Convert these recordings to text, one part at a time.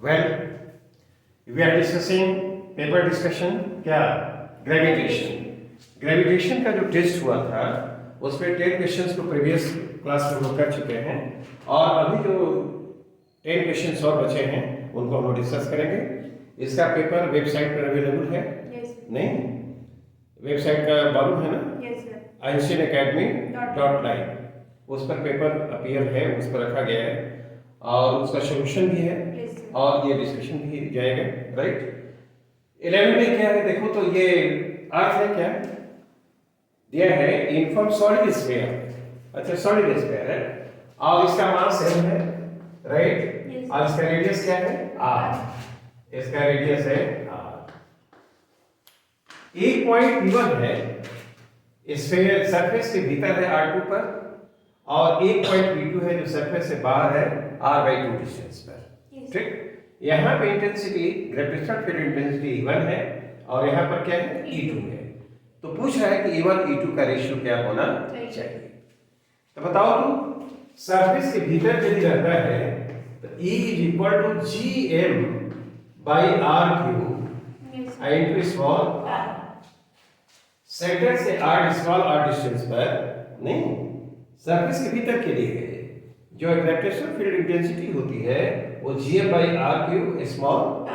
Well, we are discussing paper discussion क्या gravitation. Gravitation का जो टेस्ट हुआ था उसमें 10 क्वेश्चंस को प्रीवियस क्लास में हम लोग कर चुके हैं और अभी जो 10 क्वेश्चंस और बचे हैं उनको हम लोग डिस्कस करेंगे। इसका पेपर वेबसाइट पर अवेलेबल है? yes, नहीं, वेबसाइट का मालूम है ना? yes, sir. einsteinacademy.live उस पर पेपर अपीयर है, उस पर रखा गया है और उसका सोल्यूशन भी है Yes, sir. और ये डिस्कशन भी जाएगा। राइट, 11 में क्या है देखो तो ये अर्थ है, क्या दिया है इनफॉर्म सॉलिड स्फीयर। अच्छा, सॉलिड स्फीयर है और इसका मास m है, राइट, Yes. और इसका रेडियस क्या है r, इसका रेडियस है r। एक पॉइंट p1 है स्फीयर सरफेस के भीतर है r2 पर और एक पॉइंट p2 है जो सरफेस से बाहर है r/2 डिस्टेंस पर। Yes. ठीक, यहाँ पे intensity gravitational field intensity E1 है और यहाँ पर क्या है E2 है। तो पूछ रहा है कि E1 E2 का रेशियो क्या होना चाहिए। तो बताओ तुम, सरफेस के भीतर यदि रहता है तो E = gm/r³ Yes, sir. आई इंटू स्मॉल r। सेंटर से r स्मॉल r डिस्टेंस पर नहीं, सरफेस के भीतर के लिए जो ग्रेविटेशनल फील्ड इंटेंसिटी होती है वो gm/r³ स्मॉल r।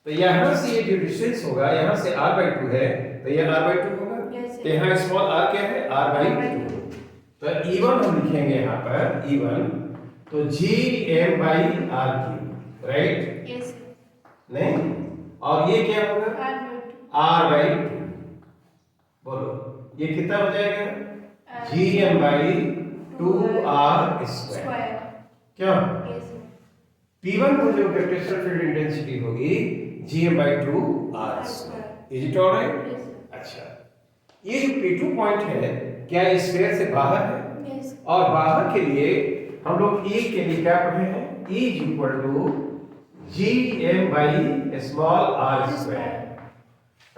तो यहाँ से ये जो डिस्टेंस होगा, यहाँ से r/2 है तो ये r/2 होगा। Yes, sir. तो यहाँ स्मॉल r क्या है r/2। तो E1 हम लिखेंगे यहाँ पर E1 तो gm/r³, राइट, Yes, sir. नहीं, और ये क्या होगा r/2। बोलो ये कितना हो जाएगा gm/2r²। क्यों? Yes, sir. P1 को जो ग्रेविटेशनल फील्ड इंटेंसिटी होगी gm/2r²। Is it alright? Yes, sir. अच्छा, ये जो P2 पॉइंट है क्या स्फीयर से बाहर है? Yes. और बाहर के लिए हम लोग E के लिए क्या पढ़े हैं? E = gm/r²,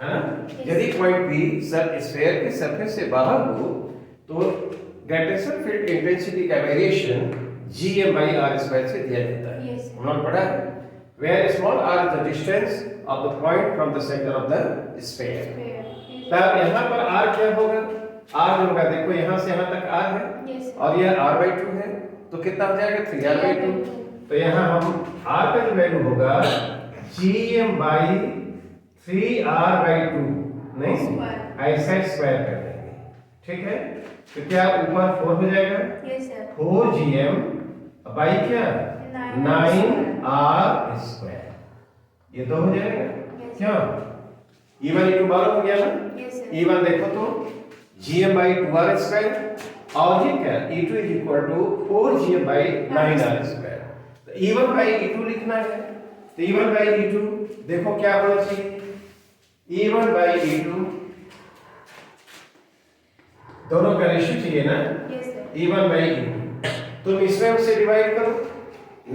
है ना? यदि पॉइंट P स्फीयर के सरफेस से बाहर हो तो ग्रेविटेशनल फील्ड इंटेंसिटी का वेरिएशन gm/r² से दिया जाता है। Yes. हम लोग पढ़ा है where small r is the distance of the point from the center of the sphere। तब यहाँ पर r क्या होगा? r जो होगा देखो यहाँ से यहाँ तक r है Yes. और यह r/2 है तो कितना हो जाएगा 3r/2। तो यहाँ हम r का जो वैल्यू होगा gm/3r/2 नहीं, ऐसा स्क्वायर कर देंगे। ठीक है, तो क्या ऊपर 4 हो जाएगा? Yes, sir. 4gm/क्या 9r², ये तो हो जाएगा। Yes. क्यों? E1 E2 मालूम हो गया ना? Yes, sir. E1 देखो तो gm/2r² और ये क्या E2 = 4gm/9r²। तो E1/E2 लिखना है तो E1/E2 देखो क्या होना चाहिए? E1/E2 दोनों का रेशियो चाहिए ना? Yes, sir. E1/E2 तुम इसमें उसे डिवाइड करो,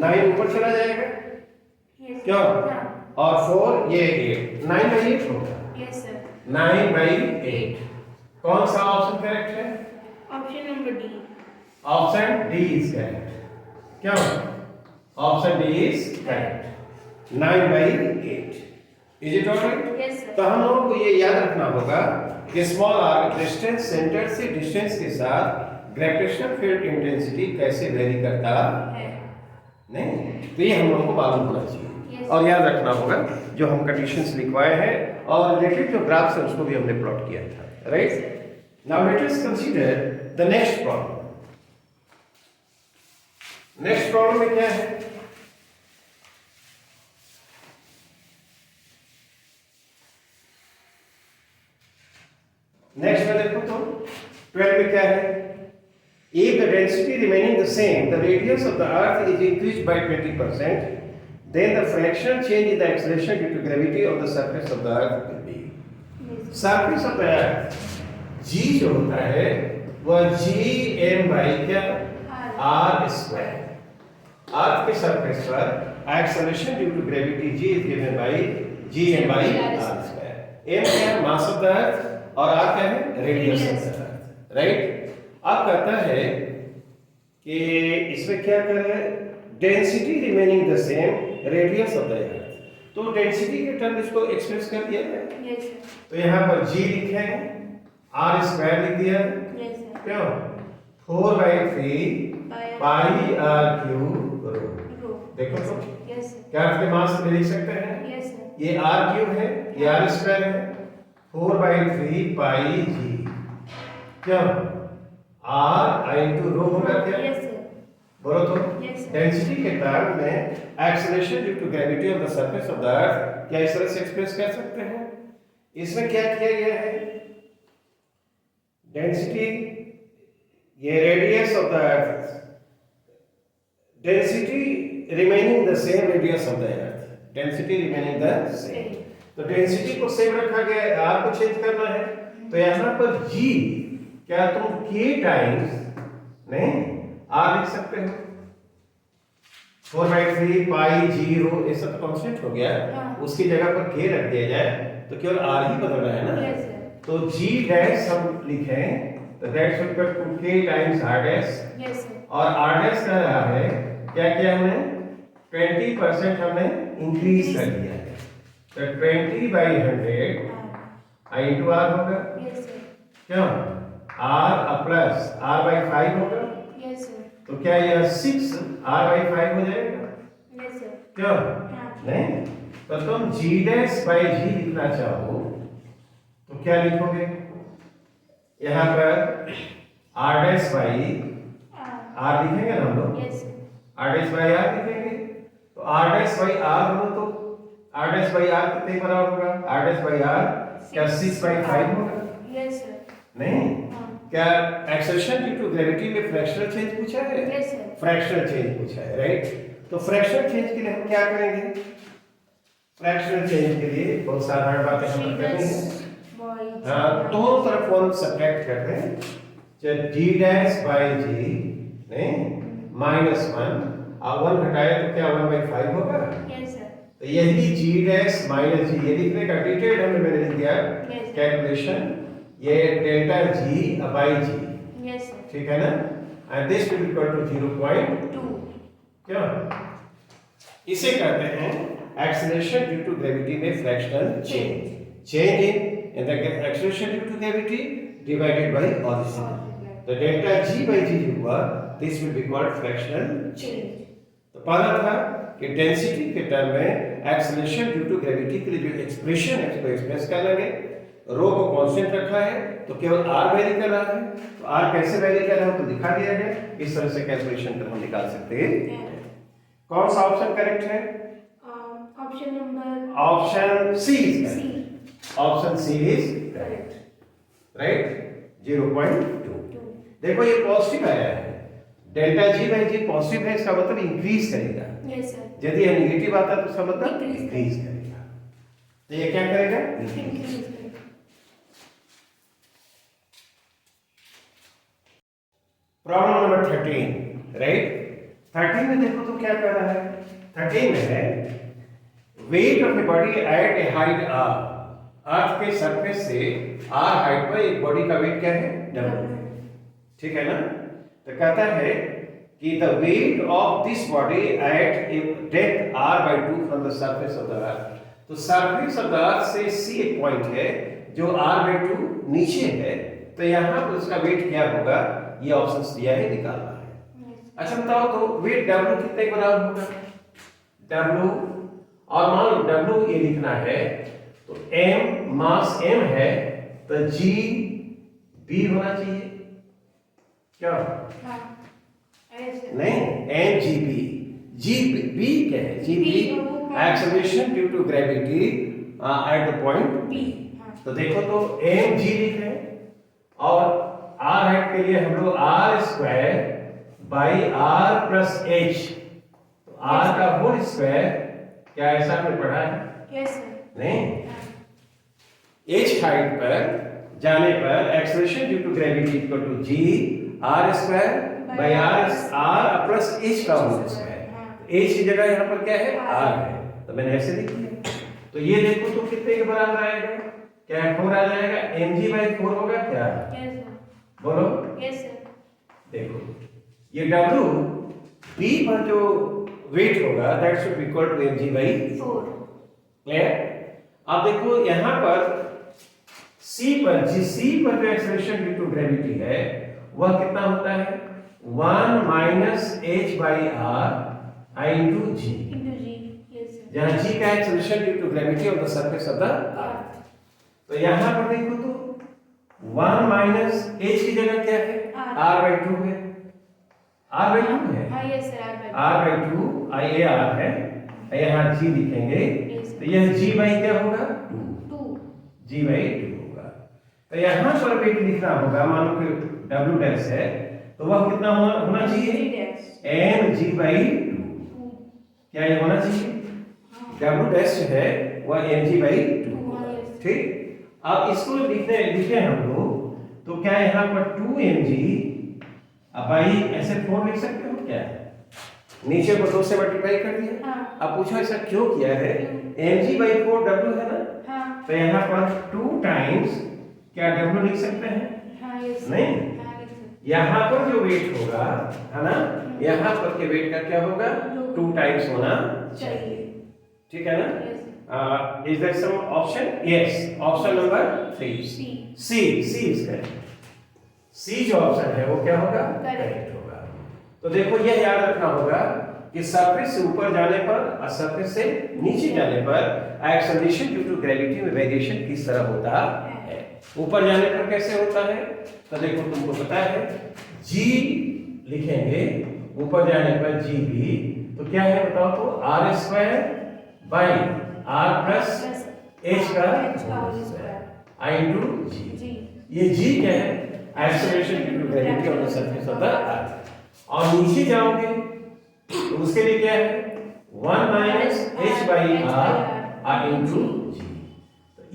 9 ऊपर चला जाएगा Yes. क्यों? Yeah. और 4 ये 8, 9/8 होगा। Yes, sir. 9/8 कौन सा ऑप्शन करेक्ट है? Option number D. Option D is correct. क्यों? Option D is correct, 9/8। Is it alright? Yes, sir. तो हम लोगों को ये याद रखना होगा कि स्मॉल r डिस्टेंस सेंटर से डिस्टेंस के साथ ग्रेविटेशनल फील्ड इंटेंसिटी कैसे वेरी करता है। नहीं, तो ये हम लोगों को मालूम होना चाहिए। Yes. और याद रखना होगा जो हम कंडीशंस लिखवाए हैं और रिलेटेड जो ग्राफ्स है उसको भी हमने प्लॉट किया था। Right, now let us consider the next problem. Next problem में क्या है? नेक्स्ट में देखो तो 12 में क्या है? If the density remaining the same, the radius of the earth is increased by 20%, then the fractional change in the acceleration due to gravity of the surface of the earth will be। Yes. Surface of the earth g जो होता है वह gm/क्या r²। अर्थ के surface पर acceleration due to gravity g is given by gm/r²। m क्या है? मास of the Earth और r क्या है? Radius of the earth. Right, अब कहता है कि इसमें क्या कर रहा है? Density remaining the same radius of the Earth. तो डेंसिटी के टर्म इसको एक्सप्रेस कर दिया है। Yes, sir. तो यहाँ पर g लिखे हैं, r स्क्वायर लिख दिया है, Yes, sir. क्यों 4/3 पाई r क्यूब रो। Rho. देखो तो Yes, sir. क्या आपके मास में लिख सकते हैं, Yes, sir. ये r क्यूब है, ये r स्क्वायर है, 4/3 पाई g, क्यों r इनटू रो होगा क्या, Yes, sir. बोलो तो। Yes, sir. डेंसिटी के टर्म में acceleration due to gravity of the surface of the earth क्या इस तरह से एक्सप्रेस कर सकते हैं। इसमें क्या किया गया है, डेंसिटी, ये radius of the earth, density remaining the same radius of the earth, density remaining the same. तो डेंसिटी को सेम रखा गया है, r को चेंज करना है, तो यहाँ पर g क्या तुम k टाइम्स नहीं r लिख सकते हो, 4/3 पाई g रो, ये सब कांस्टेंट हो गया, हाँ। उसकी जगह पर k रख दिया जाए तो केवल r ही बदल रहा है ना। Yes, sir. तो g डैश हम लिखें तो that's equal to k times r dash, Yes, sir. और r डैश कह रहा है क्या किया हमने 20% हमने इंक्रीज कर दिया है, तो 20/100 i इंटू r होगा, Yes, sir. क्यों r प्लस r/5 होगा, Yes, sir. तो क्या यह 6r/5 हो जाएगा, Yes, sir. क्यों हाँ. नहीं। तो तुम g डैश बाई g लिखना चाहो तो क्या लिखोगे, यहाँ पर r डैश बाई r लिखेंगे ना हम लोग, Yes, sir. r dash by r लिखेंगे, तो r डैश बाई r हो तो r डैश बाई r कितने बराबर होगा, r डैश बाई r क्या 6/5 होगा, Yes, sir. नहीं। हाँ. क्या एक्सेलरेशन ड्यू टू ग्रेविटी में फ्रैक्शनल चेंज पूछा है, Yes, sir. फ्रैक्शनल चेंज पूछा है, राइट। तो फ्रैक्शनल चेंज के लिए हम क्या करेंगे, फ्रैक्शनल चेंज के लिए बहुत साधारण बातें हम करेंगे। हाँ, दोनों तरफ वन सब्ट्रैक्ट कर रहे हैं, चाहे g डैश बाई g नहीं -1 और 1 घटाए तो क्या 1/5 होगा, Yes, sir. तो यही g डैश माइनस g, ये लिखने का डिटेल हमने मैंने लिख दिया Yes. कैलकुलेशन, ये delta g by g, Yes, sir. ठीक है ना, and this will equal to 0.2, 2. क्या इसे कहते हैं एक्सेलरेशन ड्यू टू ग्रेविटी में fractional change, change in the acceleration due to gravity divided by origin. तो डेल्टा g बाई g जो हुआ this will be called fractional change. तो पहला था कि डेंसिटी के टर्म में एक्सेलरेशन ड्यू टू ग्रेविटी के लिए जो एक्सप्रेशन है उसको एक्सप्रेस कर लेंगे, रो को कांस्टेंट रखा है तो केवल r वेरी कर रहा है, तो r कैसे वेरी कर रहा है तो दिखा दिया है, इस तरह से कैलकुलेशन कर हम निकाल सकते हैं। कौन सा ऑप्शन करेक्ट है, Option number option C, C. Option C is Correct. Right, 0.2। 2. देखो ये पॉजिटिव आया है, delta G by G positive है, इसका मतलब इंक्रीज करेगा, Yes, sir. यदि यह नेगेटिव आता है तो इसका मतलब Decrease इंक्रीज करेगा, तो ये क्या करेगा, Increase. Problem number 13, right. 13 में देखो तो क्या कर रहा है, 13 में है weight of a body at A height r, अर्थ के सरफेस से r हाइट पर एक बॉडी का वेट क्या है, w, ठीक है ना। तो कहता है कि the weight of this body at A depth r/2 from the surface of the Earth, तो सरफेस ऑफ द अर्थ से c एक पॉइंट है जो r/2 नीचे है, तो यहाँ पर उसका वेट क्या होगा, ये ऑप्शंस दिया है, निकालना है। अच्छा बताओ तो वेट w कितने के बराबर होगा, w, और मान लो w ये लिखना है तो m मास m है तो g b होना चाहिए, क्या हाँ. Yes, sir. नहीं, m g b, g b क्या है, g b acceleration due to gravity at the point B. हाँ. तो देखो तो m g लिखे और r हाइट के लिए हम लोग r square by r plus h, तो r का होल स्क्वायर क्या ऐसा हमने पढ़ा है, Yes, sir. नहीं, हाँ. h हाइट पर जाने पर acceleration due to gravity equal to g r square by r plus h का होल स्क्वायर, h की जगह यहाँ पर क्या है, r है, तो मैंने ऐसे लिख दिया। तो ये देखो तो कितने के बराबर आएगा, क्या 4 आ जाएगा, mg/4 होगा क्या, Yes, sir. बोलो। Yes, sir. देखो ये w b पर जो वेट होगा that should be equal to mg by 4. Clear. अब देखो यहाँ पर C पर जो एक्सेलरेशन ड्यू टू ग्रेविटी है वह कितना होता है 1 minus h by r I into g, Into G. Yes, sir. जहाँ g का acceleration due to gravity of the surface of the Earth. तो यहाँ पर देखो तो 1 माइनस h की जगह क्या है r by 2 है, r by 2 है, हाँ, yes, sir. r by 2 IAR है, यहाँ g लिखेंगे तो यह g by क्या होगा 2, g by 2 होगा। तो यहाँ पर वेट लिखना होगा, मान लो कि w डैश है तो वह कितना होना चाहिए mg by 2, क्या ये होना चाहिए w डैश जो है वह mg by 2, ठीक। अब इसको लिखे हम लोग तो क्या यहाँ पर 2mg बाई ऐसे 4 लिख सकते हो क्या, नीचे को 2 से मल्टीप्लाई कर दिया। हाँ। अब पूछो ऐसा क्यों किया है, mg by 4 w है ना, हाँ। तो यहाँ पर 2 टाइम्स क्या w लिख सकते हैं, हाँ, yes, नहीं, हाँ, yes, sir. यहाँ पर जो वेट होगा है ना, यहाँ पर के वेट का क्या होगा 2 टाइम्स होना चाहिए, ठीक है ना। Yes, sir. Is there some option? Yes, option number 3. C is correct. C जो ऑप्शन है वो क्या होगा करेक्ट होगा। तो देखो यह याद रखना होगा कि सरफेस से ऊपर जाने पर और सरफेस से नीचे जाने पर एक्सेलरेशन ड्यू टू ग्रेविटी में वेरिएशन किस तरह होता है। ऊपर जाने पर कैसे होता है, तो देखो तुमको पता है g लिखेंगे ऊपर जाने पर g भी, तो क्या है बताओ तो r square by r plus h का I इंटू g। ये g क्या है acceleration due to gravity of the surface of the Earth. और नीचे जाओगे तो उसके लिए क्या है 1 minus h by r into g।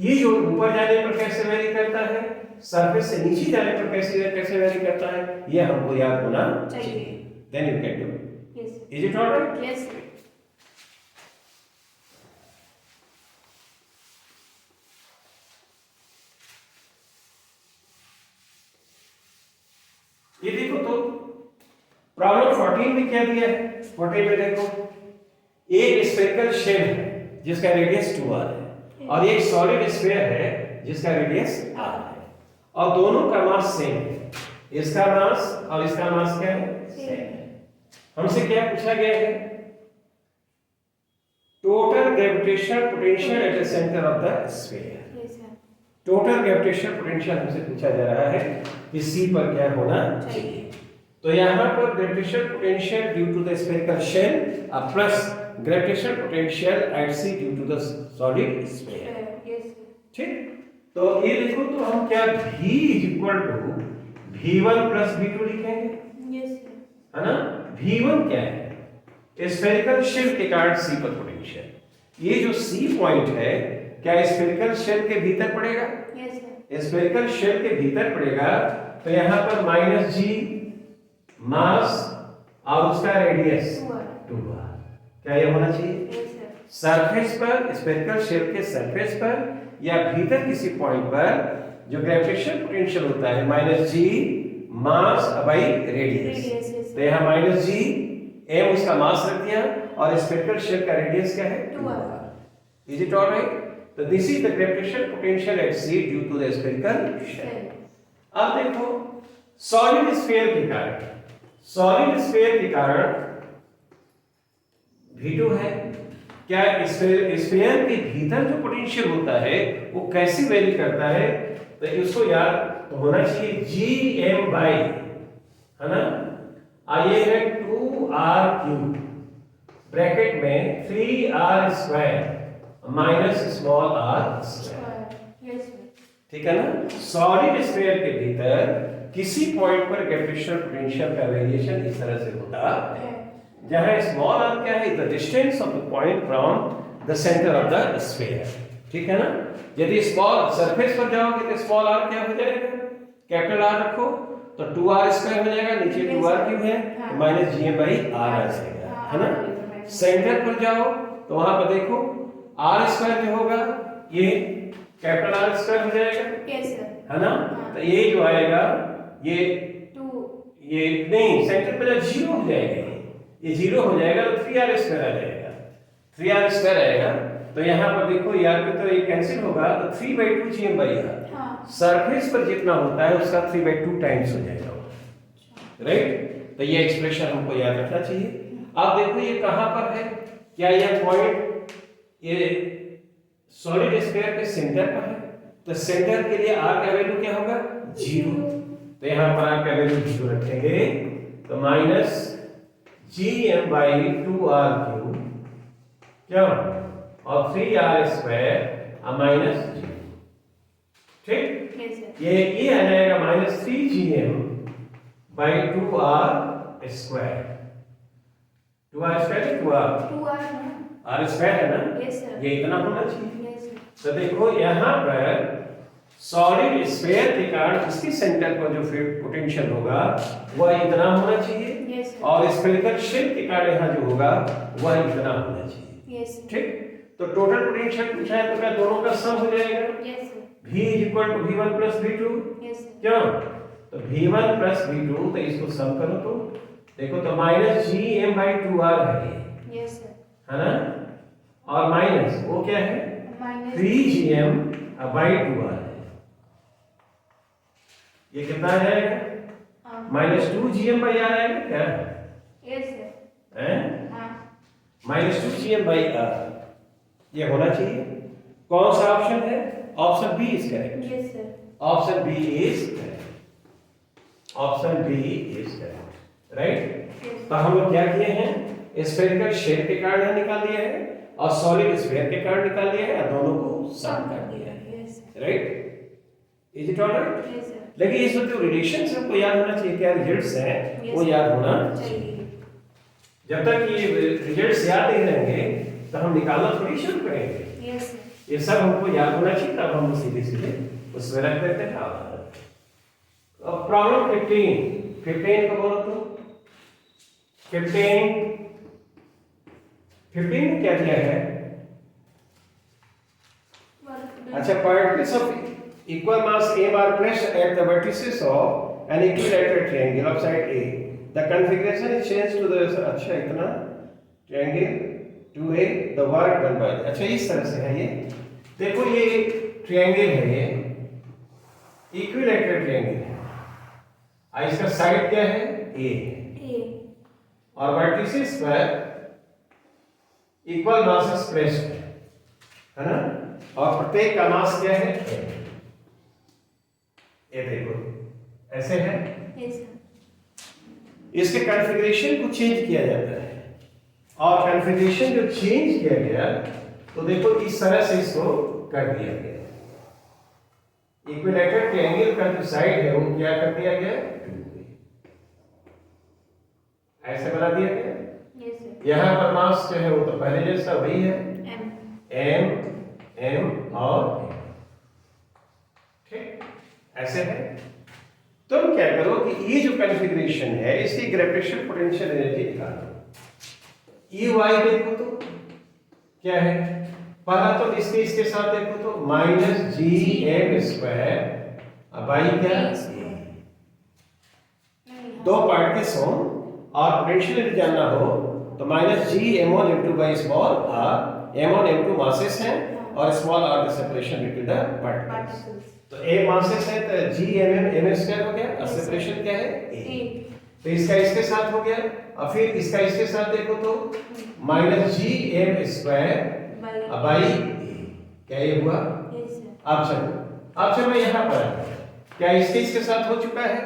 ये जो ऊपर जाने पर कैसे वेरी करता है, सरफेस से नीचे जाने पर कैसे वेरी करता है, ये हमको याद होना चाहिए। Then you can do. Is it alright? Yes, sir. ये देखो तो प्रॉब्लम 14 में क्या दिया है, 14 में देखो एक स्फेरिकल शेल है जिसका रेडियस 2r है और एक सॉलिड स्फीयर है जिसका रेडियस r है और दोनों का मास सेम है, इसका मास और इसका मास क्या है सेम है। हमसे क्या पूछा गया है, total gravitational potential at the centre of the sphere. Yes, sir. Total gravitational potential हमसे पूछा जा रहा है कि C पर क्या होना चाहिए। तो यहाँ पर gravitational potential due to the spherical shell plus gravitational potential at C due to the solid sphere, Yes, sir. ठीक। तो ये देखो तो हम क्या V equal to V1 plus V2 लिखेंगे, Yes, sir. है ना। V1 क्या है, स्फेरिकल शेल के कारण C पर पोटेंशियल, ये जो C पॉइंट है क्या स्फेरिकल शेल के भीतर पड़ेगा, Yes, sir. स्फेरिकल शेल के भीतर पड़ेगा तो यहाँ पर माइनस g मास और उसका रेडियस 2r, क्या ये होना चाहिए Yes, sir. सरफेस पर, स्फेरिकल शेल के सरफेस पर या भीतर किसी पॉइंट पर जो ग्रेविटेशनल पोटेंशियल होता है minus g mass by radius. Radius, yes, sir. तो यहाँ माइनस g m उसका मास रख दिया और स्फेरिकल शेल का रेडियस क्या है 2r. Is it all right? So this is the gravitational potential at C due to the spherical shell. अब देखो सॉलिड स्फीयर के कारण, सॉलिड स्फीयर के कारण V2 है, क्या स्फीयर के भीतर जो पोटेंशियल होता है वो कैसे वेरी करता है, तो इसको याद तो होना चाहिए Gm बाई, है ना, ये है 2r³ ब्रैकेट में 3r square minus small r square, Yes, sir. ठीक है ना। सॉलिड स्फीयर के भीतर किसी पॉइंट पर ग्रेविटेशनल पोटेंशियल का वेरिएशन इस तरह से होता है, जहां स्मॉल r क्या है, the distance of the point from the centre of the sphere, ठीक है ना। यदि स्मॉल सरफेस पर जाओगे तो स्मॉल r क्या हो जाएगा, कैपिटल R रखो तो 2r स्क्वायर हो जाएगा, नीचे 2r³ है तो माइनस Gm बाई r आ जाएगा, है ना। सेंटर पर जाओ तो वहां पर देखो r स्क्वायर जो होगा ये कैपिटल R स्क्वायर हो जाएगा, Yes, sir. है ना। तो ये जो आएगा ये 2. ये नहीं सेंटर पर 0 हो जाएगा, ये 0 हो जाएगा तो 3r स्क्वायर आ जाएगा, 3r स्क्वायर आएगा। तो यहाँ पर देखो यार पे तो ये कैंसिल होगा, तो 3/2 GM/r हाँ सरफेस पर जितना होता है उसका 3/2 टाइम्स हो जाएगा, राइट। तो ये एक्सप्रेशन हमको याद रखना चाहिए। अब देखो ये कहाँ पर है, क्या यह पॉइंट ये सॉलिड स्फीयर के सेंटर पर है, तो सेंटर के लिए r का वैल्यू क्या होगा 0। तो यहाँ पर r का वैल्यू 0 रखेंगे, तो माइनस GM/2r³ क्या और 3r स्क्वायर माइनस 0, ठीक। यस सर ये आ जाएगा minus 3GM/2r square, 2r square 2r 2r r square है ना, यस सर ये इतना होना चाहिए। यस सर तो देखो यहाँ पर सॉलिड स्फीयर के कारण इसके सेंटर पर जो पोटेंशियल होगा वह इतना होना चाहिए, यस सर और स्फेरिकल शेल के कारण यहाँ जो होगा वह इतना होना चाहिए, यस सर ठीक। तो टोटल पोटेंशियल पूछा है तो क्या दोनों का सम हो जाएगा, yes sir V = V1 + V2, yes sir क्यों, तो V1 + V2, तो इसको सम करो तो देखो तो माइनस GM/2r है ये, यस सर है ना, और माइनस वो क्या है माइनस 3GM/2r है, ये कितना आ जाएगा माइनस 2GM/r आएगा क्या, यस सर हैं हाँ माइनस 2GM/r ये होना चाहिए। कौन सा ऑप्शन है, option B is correct, yes sir option B is correct, option B is correct, right. तो हम लोग क्या किए हैं, स्फेरिकल शेप के कारण निकाल दिया है और सॉलिड स्फीयर के कारण निकाल दिया है, और दोनों को सम कर दिया है, yes sir right. Is it alright, yes sir लेकिन इसमें जो रिलेशंस हमको याद होना चाहिए, क्या रिजल्ट्स हैं वो याद होना चाहिए। चाहिए जब तक ये रिजल्ट्स याद नहीं रहेंगे तो हम निकालना थोड़ी शुरू करेंगे, यस सर ये सब हमको याद होना चाहिए, तब हम सीधे सीधे उसमें रख देते हैं। अब प्रॉब्लम 15 को बोलो तो 15 में क्या दिया है, अच्छा particles of equal mass m are placed at the vertices of an equilateral triangle of side A. The configuration is changed to the अच्छा इतना triangle to a the work done by अच्छा इस तरह से है ये, देखो ये triangle है, ये equilateral triangle है, और इसका साइड क्या है A है, और vertices पर equal masses placed है ना, और प्रत्येक का मास क्या है, ये देखो ऐसे है, यस सर इसके कॉन्फ़िगरेशन को चेंज किया जाता है, और कॉन्फ़िगरेशन जो चेंज किया गया तो देखो इस तरह से इसको कर दिया गया, इक्विलैटरल ट्रायंगल का जो साइड है वो क्या कर दिया गया, ऐसे बना दिया गया। यस सर यहाँ पर मास जो है वो तो पहले जैसा वही है, एम m और n, ठीक ऐसे है। तुम क्या करो कि ये जो कॉन्फ़िगरेशन है इसकी ग्रेविटेशनल पोटेंशियल एनर्जी निकालो। E देखो तो क्या है, पहला तो इसके साथ देखो तो माइनस GM² बाई क्या, दो पार्ट के सम और पोटेंशियल एनर्जी जानना हो तो minus Gm1 * by small r, m1 m2 masses हैं और small r the separation between the particles. तो a मासेस है तो Gmm m² हो गया, और सेपरेशन क्या है a, तो इसका इसके साथ हो गया, और फिर इसका इसके साथ देखो तो माइनस Gm² बाई a, क्या ये हुआ, अब चलो यहाँ पर क्या इसके साथ हो चुका है,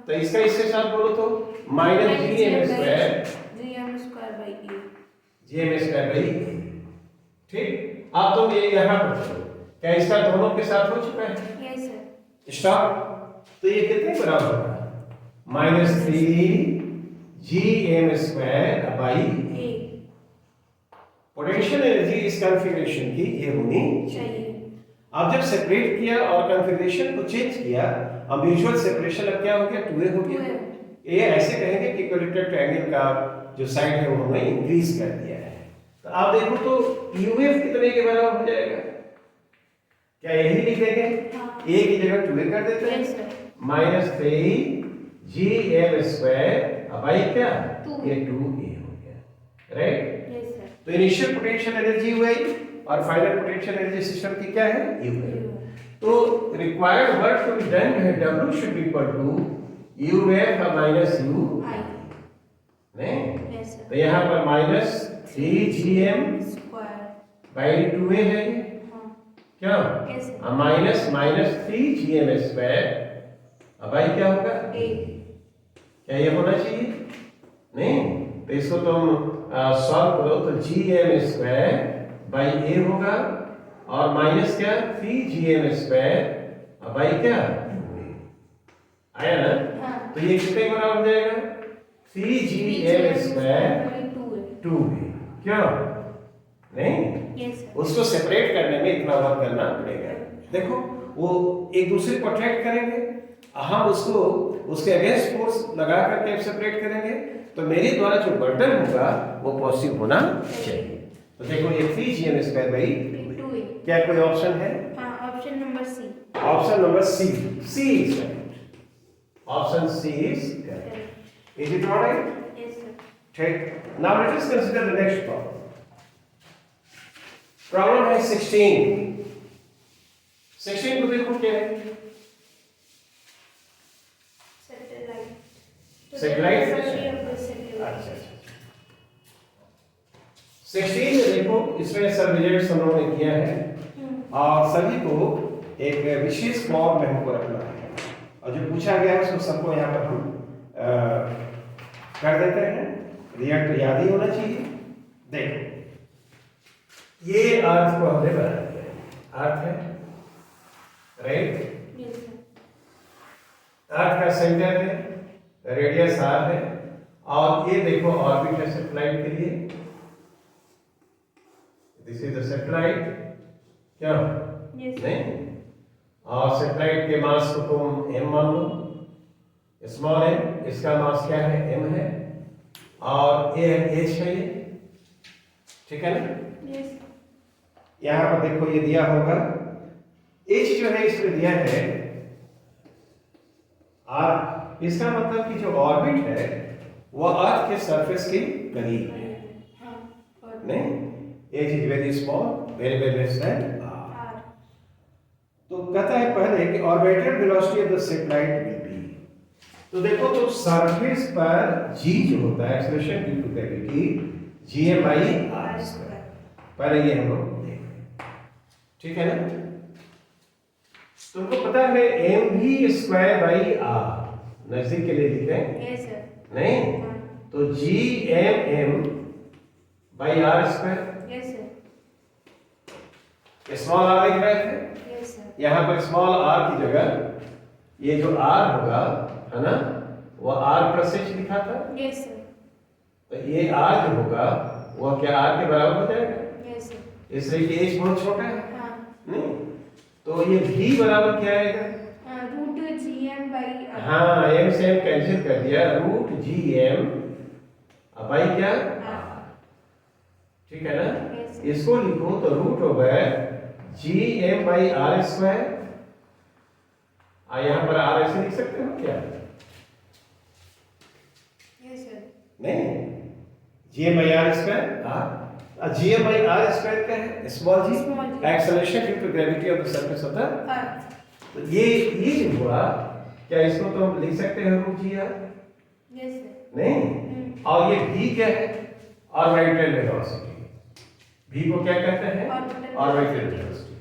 तो इसका इसके साथ बोलो तो माइनस Gm² बाई a, ठीक। अब तुम ये यहाँ पर चलो, क्या इसका दोनों के साथ हो चुका है, यस सर स्टॉप। तो ये कितने बराबर होगा, -3 Gm² by a। Potential energy इस कॉन्फ़िगरेशन की ये होनी चाहिए। अब जब सेपरेट किया और कॉन्फ़िगरेशन को चेंज किया, अब म्यूचुअल सेपरेशन अब क्या हो गया, 2a हो गया। ये ऐसे कहेंगे कि इक्विलैटरल ट्रायंगल का जो साइड है वो हमने इंक्रीज कर दिया है। तो आप देखो तो UF कितने के बराबर हो जाएगा, क्या यही लिख देंगे, a की जगह 2a कर देते हैं, -3 Gm² बाई क्या, ये 2a हो राइट। Yes, sir. तो इनिशियल पोटेंशियल एनर्जी वही और फाइनल पोटेंशियल एनर्जी सिस्टम की क्या है, यू है। तो required work to be done है W should be equal to UF माइनस U I. नहीं। Yes, sir. तो यहाँ पर minus 3GM Square. By 2A है ये, हाँ. क्या Yes, sir. Minus minus 3GM square, अब भाई क्या होगा, A. क्या ये होना चाहिए, नहीं। तो इसको तुम सॉल्व करो तो GM स्क्वायर बाई A होगा और माइनस क्या 3GM स्क्वायर बाई क्या 2A आया ना। हाँ. तो ये कितने के बराबर हो जाएगा, 3GM स्क्वायर 2A, क्या नहीं। Yes, sir. उसको सेपरेट करने में इतना वर्क करना पड़ेगा। देखो वो एक दूसरे को अट्रैक्ट करेंगे, हम उसको उसके अगेंस्ट फोर्स लगा करके सेपरेट करेंगे, तो मेरे द्वारा जो बर्डन होगा वो पॉजिटिव होना चाहिए। तो देखो ये 3GM स्क्वायर बाई 2A. क्या कोई ऑप्शन है, हाँ, option number C. Option number C, C is correct, option C is correct. Correct. Is it alright, Yes, sir. ठीक। Now let us consider the next problem. Problem है 16। 16 को देखो क्या है, Satellite. Satellite? Geography of the satellite. अच्छा 16 में देखो इसमें सब रिजल्ट्स हम लोगों ने किया है और सभी को एक विशेष फॉर्म में हमको रखना है, और जो पूछा गया है उसको सबको यहाँ पर हम कर देते हैं। रिजल्ट याद ही होना चाहिए। देखो ये अर्थ को हमने बना दिया, अर्थ है राइट, Yes, sir. अर्थ का सेंटर है, रेडियस r है, और ये देखो ऑर्बिट है सैटेलाइट के लिए, दिस इज द सैटेलाइट, क्या Yes, sir. नहीं। और सैटेलाइट के मास को तुम m मान लो, स्मॉल m, इसका मास क्या है, m है, और ये h है ये, ठीक है ना। Yes. यहाँ पर देखो ये दिया होगा, h जो है इसमें दिया है r, इसका मतलब कि जो ऑर्बिट है वह अर्थ के सरफेस के करीब है, हाँ, और नहीं। h is very small, very very less than r। R. तो कहता है पहले कि orbital velocity of the satellite will be, तो देखो तो सरफेस पर g जो होता है acceleration due to gravity gm by r square, पहले ये हम लोग देख रहे हैं, ठीक है ना। तुमको पता है mv स्क्वायर बाई r, नजदीक के लिए लिखें, Yes, sir. नहीं। हाँ. तो gmm by r square, Yes, sir. Small r लिख रहे थे, Yes, sir. यहाँ पर स्मॉल r की जगह ये जो r होगा है ना, वो r प्लस h लिखा था, Yes, sir. तो ये r जो होगा वो क्या r के बराबर हो जाएगा, Yes, sir. इसलिए कि h बहुत छोटा है, हाँ. नहीं। तो ये v बराबर क्या आएगा, Root GM by R. हाँ m से m कैंसिल कर दिया, रूट gm बाई क्या R. ठीक है ना। Yes, sir. इसको लिखो तो रूट हो गया gm बाई r स्क्वायर, यहाँ पर r ऐसे लिख सकते हो क्या, Yes, sir. नहीं। gm by r square r, gm by r square क्या है, small g, Small g. Acceleration due to gravity of the surface of the, Earth. तो ये जो हुआ, क्या इसको तो हम लिख सकते हैं रूट जी r, Yes, sir. नहीं। और ये v क्या है, ऑर्बिटल वेलोसिटी, v को क्या कहते हैं, Orbital ऑर्बिटल वेलोसिटी,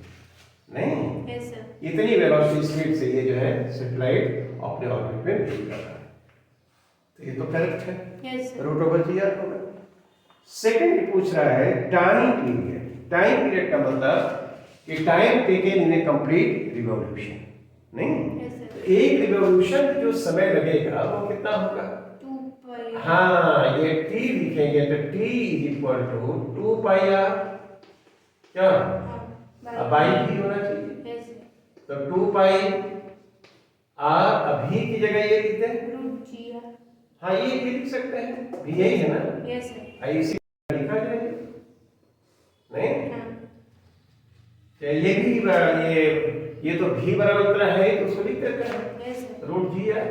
नहीं। Yes, sir. इतनी वेलोसिटी स्पीड से ये जो है सैटेलाइट अपने ऑर्बिट में मूव कर रहा है, तो ये तो करेक्ट है, Yes, sir. Root over G R होगा। सेकंड पूछ रहा है टाइम पीरियड, टाइम पीरियड का मतलब कि time taken in A complete revolution, नहीं। Yes, sir. तो एक रिवॉल्यूशन जो समय लगेगा वो कितना होगा, 2 pi. हाँ ये t लिखेंगे तो t is equal to 2 pi r, क्या हाँ. बाई भी होना चाहिए, Yes, sir. तो 2 पाई r, अभी की जगह ये लिखते हैं, Root GR. हाँ ये भी लिख सकते हैं, भी यही है ना, Yes, sir. इसी लिखा जाए, नहीं। हाँ. क्या ये भी ये तो भी बराबर इतना है तो उसको लिख देते हैं Yes, sir. रूट जी है,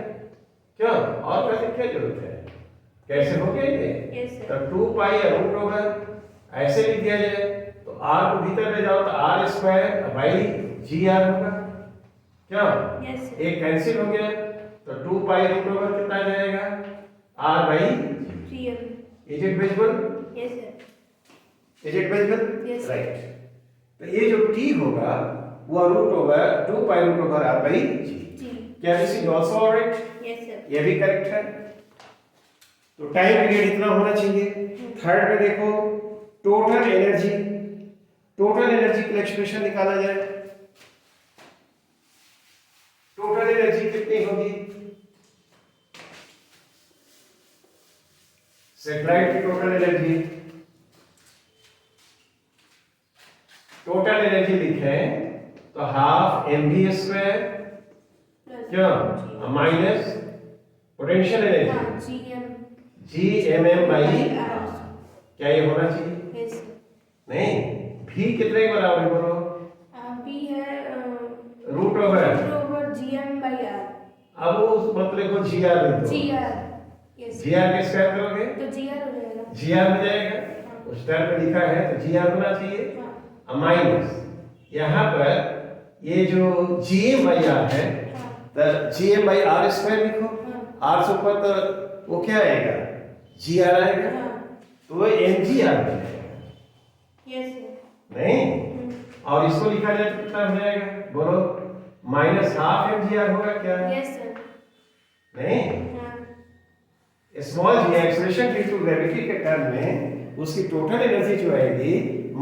क्या और कैसे क्या जरूरत है, कैसे हो गया ये? Yes, sir. तो 2 पाई रूट ओवर ऐसे लिख दिया जाए तो r को भीतर ले जाओ तो r square by G R होगा क्या? Yes, sir. एक कैंसिल हो गया तो 2 पाई रूट ओवर कितना आ जाएगा? r by GM. Is it visible? Yes, sir. Is it visible? Yes. Right. तो ये जो t होगा वो root over 2 pi root over r by g। G. क्या this is also alright? Yes, sir. ये भी करेक्ट है। तो टाइम पीरियड इतना होना चाहिए। थर्ड में देखो टोटल एनर्जी के लिए एक्सप्रेशन निकाला जाए। टोटल एनर्जी कितनी होगी? सैटेलाइट की टोटल एनर्जी लिखें तो हाफ mv स्क्वायर Plus क्या G. माइनस पोटेंशियल एनर्जी हाँ, GM. gmm by R. क्या ये होना चाहिए? Yes, sir. नहीं v कितने के बराबर है बोलो? P है root over over GM by R. अब उस मतलब को gr लिख दो। GR. Yes. gr के स्क्वायर करोगे तो GR हो जाएगा। gr हो जाएगा। उस टर्म में लिखा है तो gr होना चाहिए हाँ, माइनस यहाँ पर ये जो gm बाई r है हाँ, तो gm बाई r स्क्वायर लिखो। हाँ, r से ऊपर तो वो क्या आएगा? gr आएगा हाँ। तो वो mgr हो जाएगा। Yes, sir. नहीं हम्म, और इसको लिखा जाए तो कितना हो जाएगा बोलो? माइनस हाफ mgr होगा क्या? Yes, sir. नहीं हाँ, small G expression due to gravity के टर्म में उसकी टोटल एनर्जी जो आएगी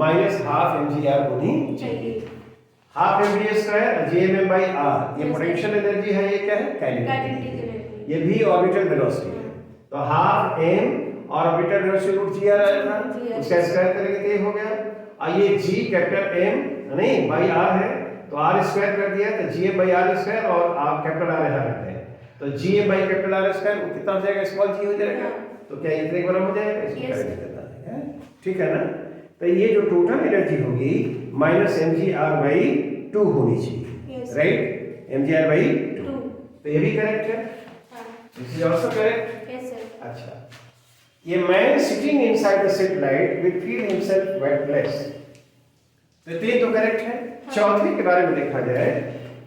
माइनस हाफ mgr होनी चाहिए। चाहिए। Half mv square gmm by r ये Yes, पोटेंशियल एनर्जी है, ये क्या है? Kinetic kinetic. energy. ये भी ऑर्बिटल वेलोसिटी है तो हाफ m और ऑर्बिटल वेलोसिटी रूट gr आएगा GR. उसका स्क्वायर करेंगे तो ये हो गया। और ये g कैपिटल m नहीं बाई r है तो r स्क्वायर कर दिया तो gm बाई r स्क्वायर और r कैपिटल r यहाँ रखते हैं तो gm by capital r square कितना हो जाएगा? स्मॉल g हो जाएगा। तो क्या इतने बड़ा हो जाएगा? इसको Yes. करेंगे देता है ठीक है ना। तो ये जो टोटल एनर्जी होगी माइनस mgr बाई 2 होनी चाहिए। Yes. Right mgr by 2 Two. तो ये भी करेक्ट है। हाँ, this is also correct. yes, sir. अच्छा ये man sitting inside the satellite will feel himself weightless तो तीन तो करेक्ट है। चौथे के बारे में देखा जाए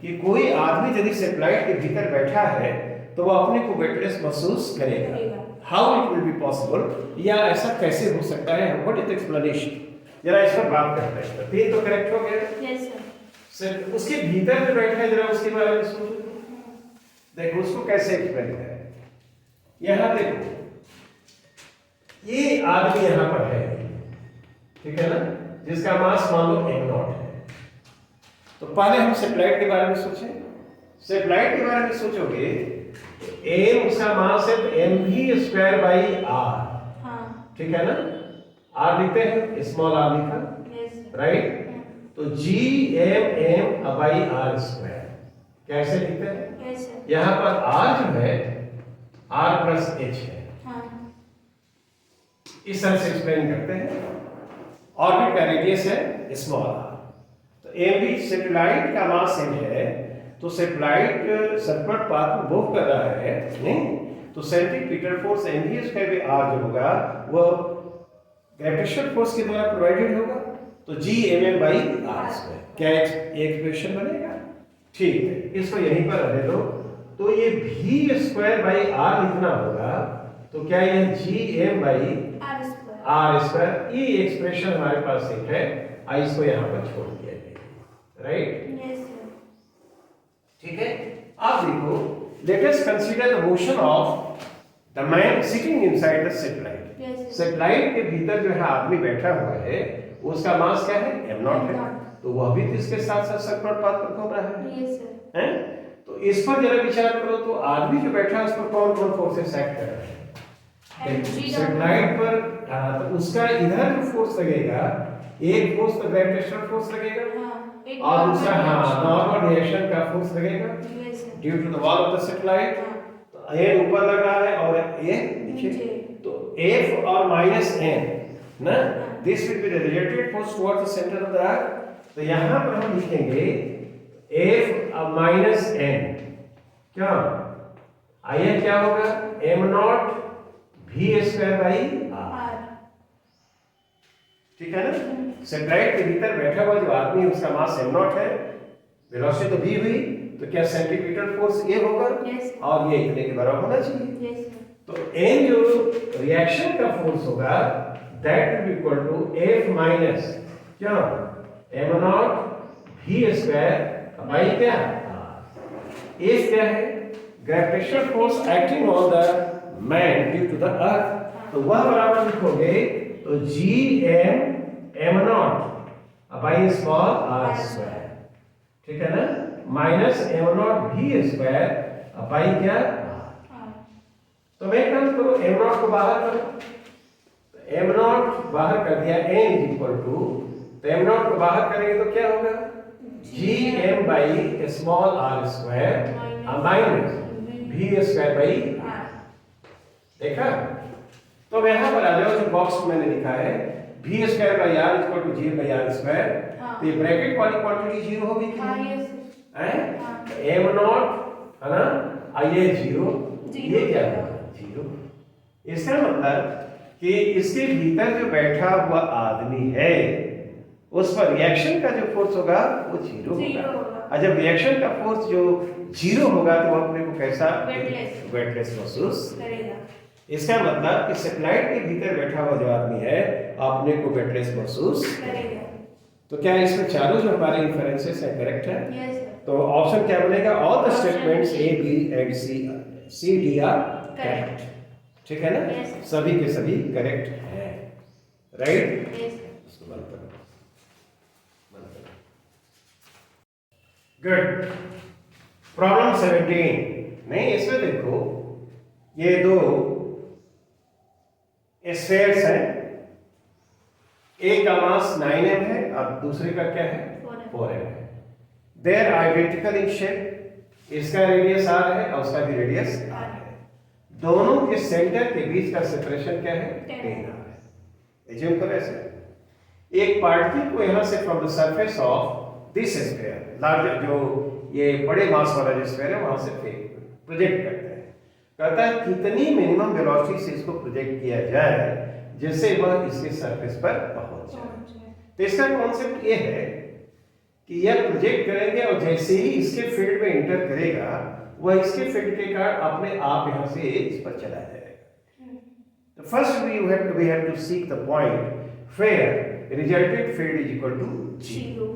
कि कोई आदमी यदि सैटेलाइट के भीतर बैठा है तो वो अपने को वेटलेस महसूस करेगा। करेगा। How it will be possible या ऐसा कैसे हो सकता है? What is the explanation? जरा इस पर बात करते हैं। तो तीन तो करेक्ट हो गया। Yes, sir. सर उसके भीतर जो बैठा है जरा उसके बारे में सोचो तो। देखो उसको कैसे एक्सप्लेन करें। यहाँ देखो ये आदमी यहाँ पर है ठीक है ना जिसका मास मान लो m0 है। तो पहले हम सैटेलाइट के बारे में सोचें। सैटेलाइट के बारे में सोचोगे m उसका मास है तो mv स्क्वायर बाई r हाँ, ठीक है ना। r लिखते हैं स्मॉल r लिखा yes, sir. राइट। हाँ, तो gmm बाई r स्क्वायर कैसे लिखते हैं? yes, sir. यहाँ पर r जो है r प्लस h है हाँ, इस तरह से एक्सप्लेन करते हैं। ऑर्बिट का रेडियस है स्मॉल r तो mv सैटेलाइट का मास m है तो सैटेलाइट सर्कुलर पाथ में मूव कर रहा है नहीं तो centripetal force mv square by r जो होगा वो ग्रेविटेशनल फोर्स के द्वारा प्रोवाइडेड होगा तो gmm बाई r स्क्वायर क्या एक्सप्रेशन बनेगा? ठीक है इसको यहीं पर रहने दो। तो ये v स्क्वायर बाई r लिखना होगा तो क्या यह gm by R square. r square ये एक्सप्रेशन हमारे पास एक है आई इसको यहाँ पर छोड़ दिया गया राइट। Yes, sir. ठीक है अब देखो late us consider the motion of the man sitting inside the satellite. Yes, sir. Satellite के भीतर जो है आदमी बैठा हुआ है उसका मास क्या है? m0 है M0. तो वह भी तो इसके साथ साथ सर्कुलर पाथ पर घूम रहा है Yes, sir. हैं? तो इस पर जरा विचार करो तो आदमी जो बैठा है उस पर कौन कौन फोर्सेस एक्ट कर रहे हैं? सैटेलाइट पर तो उसका इधर जो फोर्स लगेगा एक फोर्स तो ग्रेविटेशनल फोर्स लगेगा हाँ, एक और normal दूसरा हाँ reaction. नॉर्मल रिएक्शन का फोर्स लगेगा Yes, sir. Due to the wall of the satellite. हाँ, तो ये ऊपर लग रहा है और ये नीचे नीचे। तो F और माइनस n ना this will be the related force towards the centre of the Earth. तो यहाँ पर हम लिखेंगे F और माइनस n क्या आइए क्या होगा m0 v square by r। R। ठीक है ना। सैटेलाइट के भीतर बैठा हुआ जो आदमी है उसका मास m0 है, वेलोसिटी तो v हुई, तो क्या सेंट्रीपिटल फोर्स a होगा Yes। और ये इतने के बराबर होना चाहिए। Yes sir। तो n जो रिएक्शन का फोर्स होगा that will be equal to f minus क्या m0 v स्क्वायर बाई क्या f क्या है gravitational force acting on the man due to the Earth, तो वह बराबर लिखोगे तो gm m0 by small r square, ठीक है ना, minus m0 v square by क्या। तो मैं काम करो m0 को बाहर करो, तो m0 बाहर कर दिया n इज इक्वल टू, तो m0 को बाहर करेंगे तो क्या होगा gm by small r square minus v square by r। देखा। तो यहाँ पर आ जाओ, जो बॉक्स में मैंने लिखा है v square by r equal to g by r square, तो ये ब्रैकेट वाली क्वांटिटी जीरो होगी कि नहीं है, m0 है ना, और ये जीरो, ये क्या होगा जीरो। इसका मतलब कि इसके भीतर जो बैठा हुआ आदमी है उस पर रिएक्शन का जो फोर्स होगा वो जीरो होगा, और जब रिएक्शन का फोर्स जो जीरो होगा तो अपने को कैसा वेटलेस महसूस करेगा। इसका मतलब कि सैटेलाइट के भीतर बैठा हुआ जो आदमी है अपने को वेटलेस महसूस करेगा। तो क्या इसमें चारों जो हमारे इन्फरेंसेस है करेक्ट है। Yes sir। तो ऑप्शन क्या बनेगा, all the Option statements A, A B and C D are correct, ठीक है ना, Yes। सभी के सभी करेक्ट हैं, राइट। Yes sir। इसको बंद करो, गुड। प्रॉब्लम 17, नहीं इसमें देखो ये दो स्फेयर्स हैं, एक का मास 9m है और दूसरे का क्या है 4m है। देयर आइडेंटिकल इन शेप, इसका रेडियस r है और उसका भी रेडियस r है, दोनों के सेंटर के बीच का सेपरेशन क्या है 10r है। एज्यूम करो ऐसे, एक पार्टिकल को यहां से from the surface of this sphere, larger जो ये बड़े मास वाला जो स्फीयर है वहां से प्रोजेक्ट करते हैं, कहता है कितनी मिनिमम वेलोसिटी से इसको प्रोजेक्ट किया जाए जिससे वह इसके सरफेस पर पहुंच जाए। तो इसका कॉन्सेप्ट ये है कि यह प्रोजेक्ट करेंगे और जैसे ही इसके फील्ड में एंटर करेगा वह इसके फील्ड के कारण अपने आप यहां से इस पर चला जाएगा। तो first we have to seek the point where resultant field is equal to 0।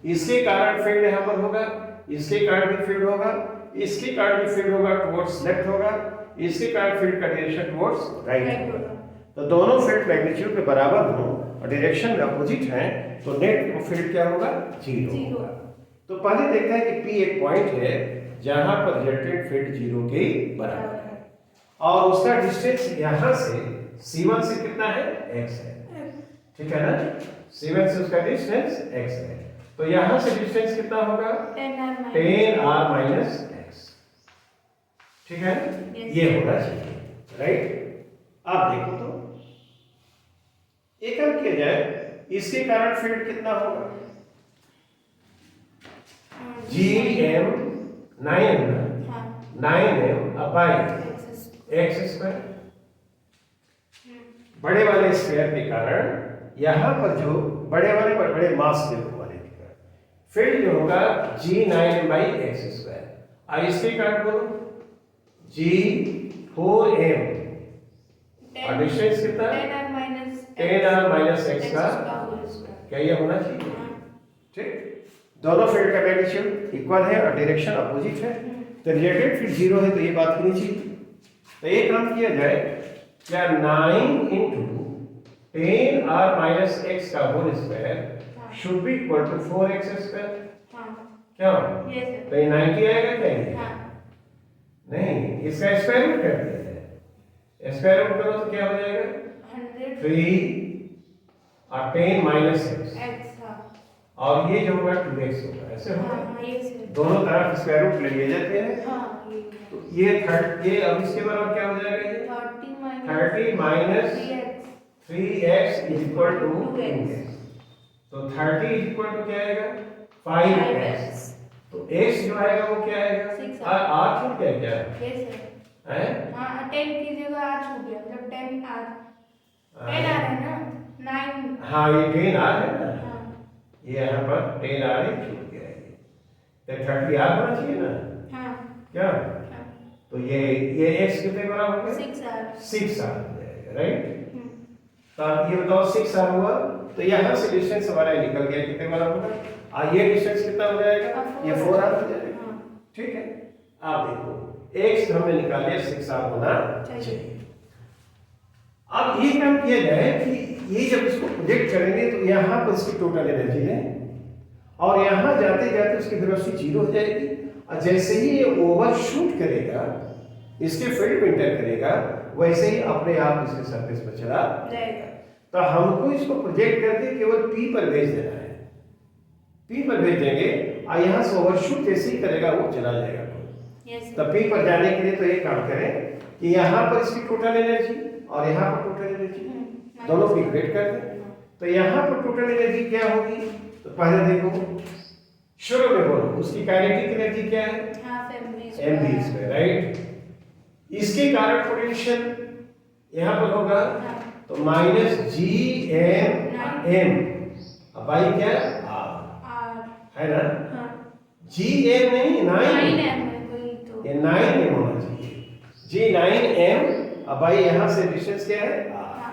इसके कारण फील्ड यहां पर होगा, इसके कारण भी फील्ड होगा, इसके कारण भी फील्ड होगा टुवर्ड्स लेफ्ट होगा, इसके कारण फील्ड का डायरेक्शन टुवर्ड्स राइट होगा। तो दोनों फील्ड मैग्नीट्यूड के बराबर हो और डायरेक्शन अपोजिट हैं तो नेट फील्ड क्या होगा 0 होगा। तो पहले देखते हैं कि P एक पॉइंट है जहां पर रिजल्टेंट फील्ड 0 के बराबर है और उसका डिस्टेंस यहां से C1 से कितना है x है, ठीक है ना, C1 से उसका डिस्टेंस x है, तो यहां से डिस्टेंस कितना होगा 10r माइनस x, ठीक है, ये होना चाहिए, राइट। आप देखो तो एक काम किया जाए, इसके कारण फील्ड कितना होगा gm 9m by x square, बड़े वाले स्फीयर के कारण यहां पर जो बड़े वाले पर बड़े मास के वाले के कारण फील्ड जो होगा g9m बाई x स्क्वायर, और इसके कारण बोलो g4m और डिस्टेंस कितना 10r माइनस x का क्या ये होना चाहिए, ठीक। दोनों फील्ड का मैग्नीट्यूड इक्वल है और डायरेक्शन अपोजिट है, तो रिलेटेड फील्ड 0 है तो ये बात होनी चाहिए। तो एक काम किया जाए, क्या 9 into 10r माइनस x का whole square should be equal to 4x square, क्या तो ये 90 आएगा क्या ये नहीं, इसका स्क्वायर रूट कर दिया जाए, स्क्वायर रूट करो तो क्या हो जाएगा 3 और 10 माइनस x और ये जो होगा 2x होगा, ऐसे होगा, दोनों तरफ स्क्वायर रूट ले लिए जाते हैं, तो ये अब इसके बराबर क्या हो जाएगा ये 30 minus 3x is equal to 2x, तो 30 इज इक्वल टू क्या आएगा 5x, तो x जो आएगा वो क्या आएगा 6r क्या है। हाँ 10 की जगह R छूट गया, मतलब 10 R आ रहा है ना, 9। हाँ ये 10 आ है ना, हाँ ये यहाँ पर 10 आ रही छूट गया है, तो 30 आ होना चाहिए ना हाँ क्या? हाँ तो ये x कितने बराबर हो गया? 6R। 6 आ जाएगा, राइट। तो आप ये बताओ 6 आ हुआ, तो यहाँ से डिस्टेंस हमारा निकल गया, कितने बराबर होगा? ये डिस्टेंस कितना हो जाएगा? ये 4 आ हो जाएगा, हाँ ठीक है। आप देखो x हमने निकाल लिया 6 आ होना चाहिए। अब ये काम किया जाए कि ये जब इसको प्रोजेक्ट करेंगे तो यहाँ पर इसकी टोटल एनर्जी लें और यहाँ जाते जाते उसकी वेलोसिटी 0 हो जाएगी, और जैसे ही ये ओवरशूट करेगा, इसके फील्ड में इंटर करेगा, वैसे ही अपने आप इसके सरफेस पर चला जाएगा। तो हमको इसको प्रोजेक्ट करके केवल P पर भेज देना है। P पर भेज देंगे और यहाँ से ओवरशूट जैसे ही करेगा वो चला जाएगा। यस तो P पर जाने के लिए तो ये काम करें कि यहाँ पर इसकी टोटल एनर्जी और यहाँ पर टोटल एनर्जी दोनों की ग्रेड कर दें। तो यहाँ पर टोटल एनर्जी क्या होगी? तो पहले देखो शुरू में बोलो उसकी काइनेटिक एनर्जी क्या है? Half mv square, right. इसके कारण पोटेंशियल यहाँ पर होगा तो minus G M M by क्या आर है ना, जी एम नहीं 9 ये 9 एम होना चाहिए, जी 9 एम बाई यहाँ से डिस्टेंस क्या है आर,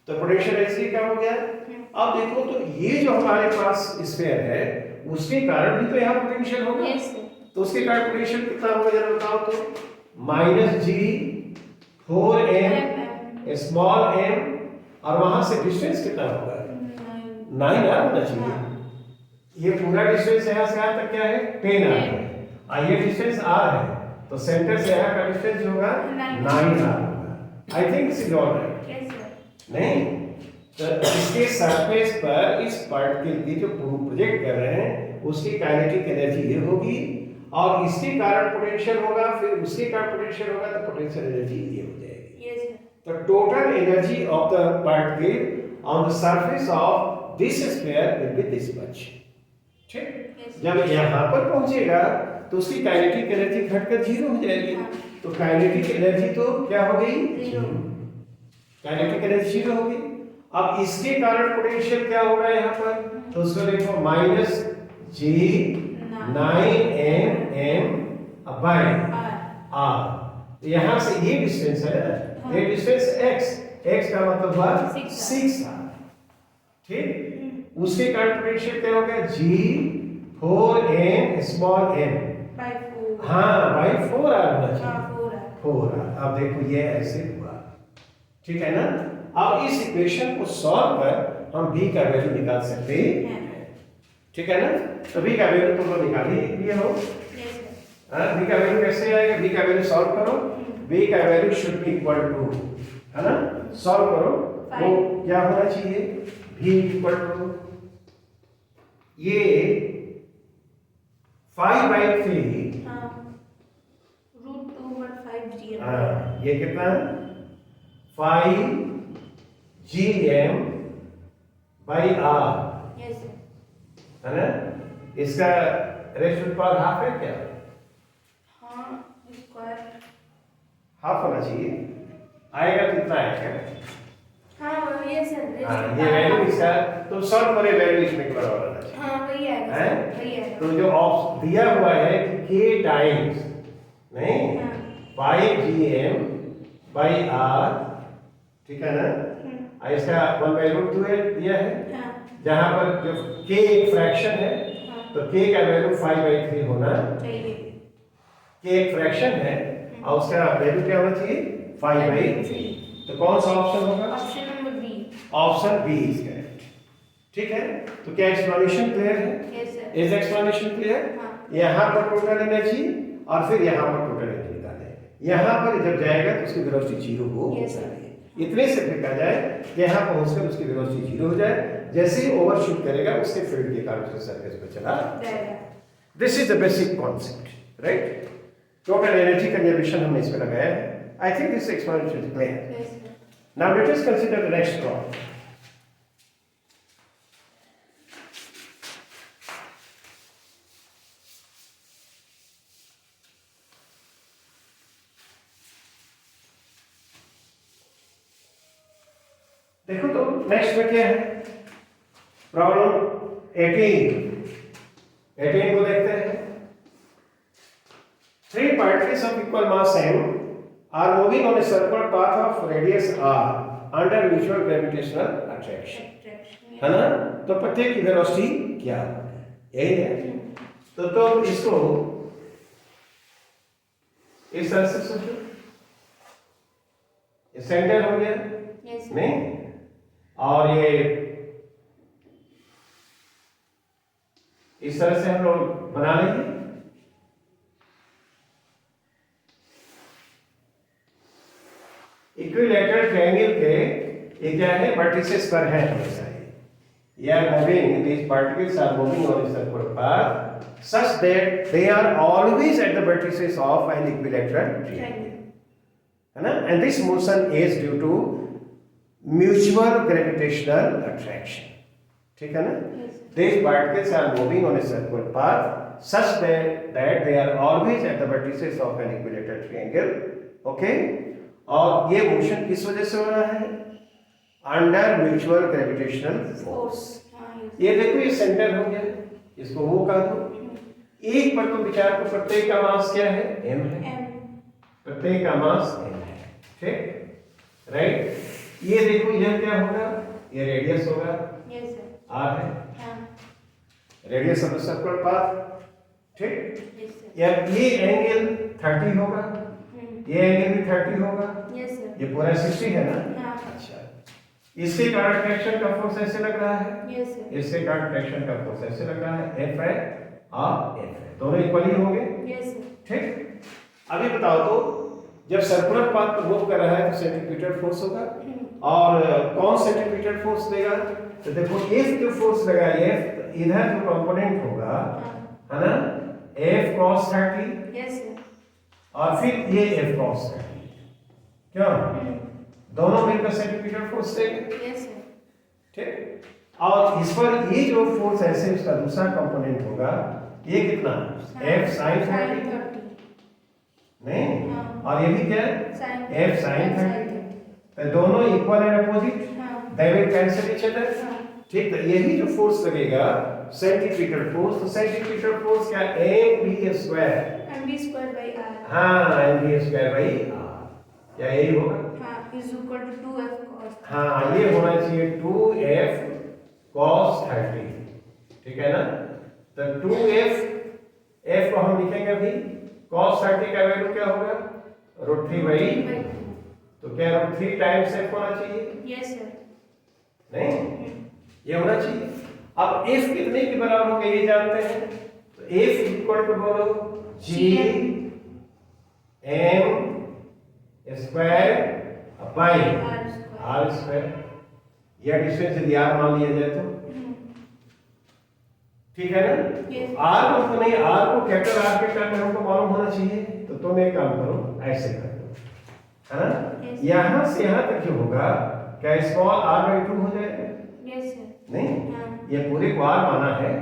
तो पोटेंशियल ऐसे क्या हो गया। अब देखो तो ये जो हमारे पास स्फीयर है उसके कारण भी तो यहाँ पोटेंशियल होगा, तो उसके कारण पोटेंशियल कितना होगा जरा बताओ तो, माइनस जी 4 एम स्मॉल एम और वहां से डिस्टेंस कितना होगा 9 आर होना चाहिए। ये पूरा डिस्टेंस यहाँ से यहाँ तक क्या है 10 आर है, और ये डिस्टेंस आर है, तो सेंटर से यहाँ का डिस्टेंस होगा 9 आर होगा। I think this is all right, नहीं? तो इसके सरफेस पर इस पार्टिकल की जो प्रोजेक्ट कर रहे हैं उसकी काइनेटिक एनर्जी ये होगी, और इसके कारण पोटेंशियल होगा, फिर उसके कारण पोटेंशियल होगा, तो पोटेंशियल एनर्जी ये हो जाएगी। तो total energy of the particle on the surface of this sphere will be this much, ठीक। जब यहाँ पर पहुंचेगा तो उसकी काइनेटिक एनर्जी घटकर 0 हो जाएगी, तो काइनेटिक एनर्जी तो क्या हो गई 0, काइनेटिक एनर्जी 0 हो गई। अब इसके कारण पोटेंशियल क्या होगा यहाँ पर, तो उसको लिखो minus G 9 M by R, यहाँ से ये डिस्टेंस है ना, ये डिस्टेंस x का मतलब हुआ 6 आर, ठीक। उसके कारण पोटेंशियल क्या हो गया जी 4 एम स्मॉल एम हाँ बाई 4 आर होना चाहिए, 4 आर। अब देखो ये ऐसे हुआ, ठीक है ना। अब इस इक्वेशन को सॉल्व कर हम v का वैल्यू निकाल सकते हैं, ठीक है ना। तो v का वैल्यू तुम लोग निकाल ही लिए हो, v का वैल्यू कैसे आएगा, v का वैल्यू सॉल्व करो, v का value should be equal to, है ना, सॉल्व करो वो क्या होना चाहिए, v इक्वल टू ये 5/3 √2/5 ये कितना है 5 GM by R, है ना। इसका रेशो पावर हाफ है क्या, हाफ होना चाहिए, आएगा तो इतना आएगा। ये वैल्यू इसका तो सॉल्व करे वैल्यू इसमें के बराबर आना चाहिए, तो जो ऑप्शन दिया हुआ है कि k टाइम्स नहीं 5 GM by R, ठीक है ना, इसका 1/√2 है दिया है, जहां पर जो k एक फ्रैक्शन है तो k का वैल्यू 5/3 होना चाहिए, k एक फ्रैक्शन है और उसका वैल्यू क्या होना चाहिए 5/3, तो कौन सा ऑप्शन होगा, option number B, option B is correct, ठीक है। तो क्या एक्सप्लेनेशन क्लियर है, yes sir, is explanation clear. यहाँ पर टोटल एनर्जी और फिर यहाँ पर टोटल एनर्जी निकालें, यहाँ पर जब जाएगा तो उसकी वेलोसिटी 0 हो जाएगी, इतने से फिर कहा जाए कि यहाँ पहुंचकर उसकी वेलोसिटी 0 हो जाए, जैसे ही ओवरशूट करेगा उसके फील्ड के कारण उसके सरफेस पर चला जाएगा। This is the basic concept, right. Total energy conservation हमने इसमें लगाया है। I think this explanation is clear. Now let us consider the next problem. देखो तो नेक्स्ट में क्या है, प्रॉब्लम 18 को देखते हैं। Three particles of equal mass m are moving on a circular path of radius r under mutual gravitational attraction, है ना? तो प्रत्येक की वेलोसिटी क्या है, यही है। तो इसको इस तरह से सोचो, ये सेंटर हो गया, नहीं, और ये इस तरह से हम लोग बना लेंगे। इक्विलैटरल ट्रायंगल के ये क्या है, वर्टिसेस पर है हमेशा ये are moving, these particles are moving on a circular path such that they are always at the vertices of an equilateral triangle, है ना? And this motion is due to mutual gravitational attraction, ठीक है ना? These particles are moving on a circular path such that they are always at the vertices of an equilateral triangle, okay? और ये motion किस वजह से हो रहा है, अंडर म्यूचुअल ग्रेविटेशनल फोर्स। ये देखो ये सेंटर हो गया, इसको वो कह दो। एक पर तो विचार को, प्रत्येक का मास क्या है, m है, प्रत्येक का मास m है, ठीक, राइट। ये देखो यह क्या होगा, ये रेडियस होगा, r है, radius of the circular path, ठीक। या ये एंगल 30 होगा, ये एंगल भी 30 होगा, ये पूरा 60 है ना। अच्छा, इसके कारण ट्रैक्शन का फोर्स ऐसे लग रहा है, इसके कारण ट्रैक्शन का फोर्स ऐसे लग रहा है, F है और F है, दोनों इक्वली होंगे, ठीक। अभी बताओ तो जब सर्कुलर पाथ पर मूव कर रहा है तो सेंट्रीपिटल फोर्स होगा, और कौन सेंट्रीपिटल फोर्स देगा, तो देखो F जो फोर्स लगा, F इधर जो कंपोनेंट होगा, है ना, F cos 30, और फिर ये F cos 30, क्यों, दोनों मिलकर सेंट्रीपिटल फोर्स देंगे, ठीक। और इस पर ये जो फोर्स ऐसे उसका दूसरा कंपोनेंट होगा, ये कितना, F sin 30, नहीं, और ये भी क्या है, F sin 30, तो दोनों equal and opposite, they will cancel each other, ठीक। तो यही जो फोर्स लगेगा सेंट्रीपिटल फोर्स, तो सेंट्रीपिटल फोर्स क्या, mv², हाँ mv² by r, क्या यही होगा, हाँ ये होना चाहिए 2f cos 30, ठीक है ना। तो 2f, f को हम लिखेंगे अभी, cos 30 का वैल्यू क्या होगा, √3/2, तो क्या √3 टाइम्स f होना चाहिए, नहीं, ये होना चाहिए। अब f कितने के बराबर होगा ये जानते हैं, तो f इक्वल टू बोलो gm² यह डिस्टेंस यदि r मान लिया जाए तो, ठीक है ना। r को तो नहीं, r को कैपिटल R के टर्म में हमको मालूम होना चाहिए, तो तुम एक काम करो, ऐसे कर दो, है ना। यहां से यहां तक जो होगा क्या स्मॉल r/2 हो जाएगा, नहीं, ये पूरे को r माना है,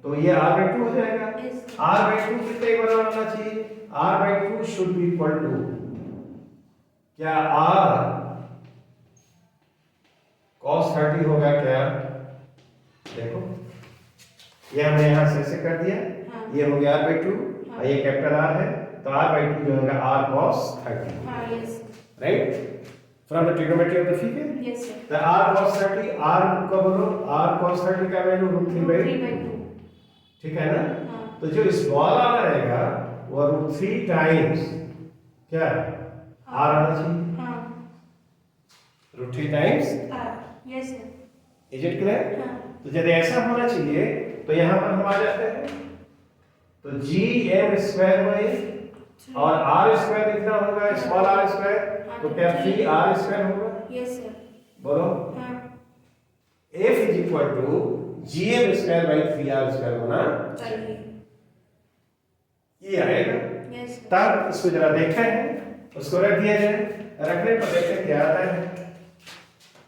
तो ये r/2 हो जाएगा। r/2 कितने के बराबर होना चाहिए, r/2 should be equal to क्या, r cos 30 होगा क्या, देखो ये हमने यहां से ऐसे कर दिया, ये हो गया r/2, और ये कैपिटल R है, तो r/2 जो होगा r cos 30, right, from the trigonometry of the figure, तो r cos 30, r को बोलो, r cos 30 का वैल्यू √3/2, ठीक है ना। तो जो स्मॉल r आएगा वो √3 टाइम्स क्या r आना चाहिए, √3 times r, is it clear. तो जब ऐसा होना चाहिए तो यहां पर हम आ जाते हैं, तो gm² और r² कितना होगा, स्मॉल r², तो क्या 3r² होगा, बोलो, f is equal to gm² by 3r² होना चाहिए, ये आएगा। तब इसको जरा देखते हैं, उसको रख दिया जाए, रखने पर देखते हैं क्या आता है,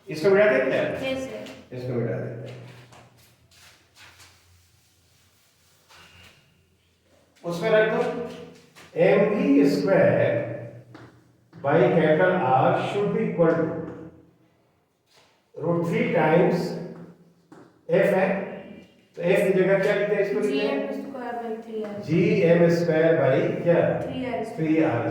इसको मिटा देते हैं, इसको मिटा देते हैं, उसमें रख दो mv² by capital R should be equal to √3 times f है, तो f की जगह क्या लिखते हैं इसको? GM square by 3 r। gm² क्या? 3r²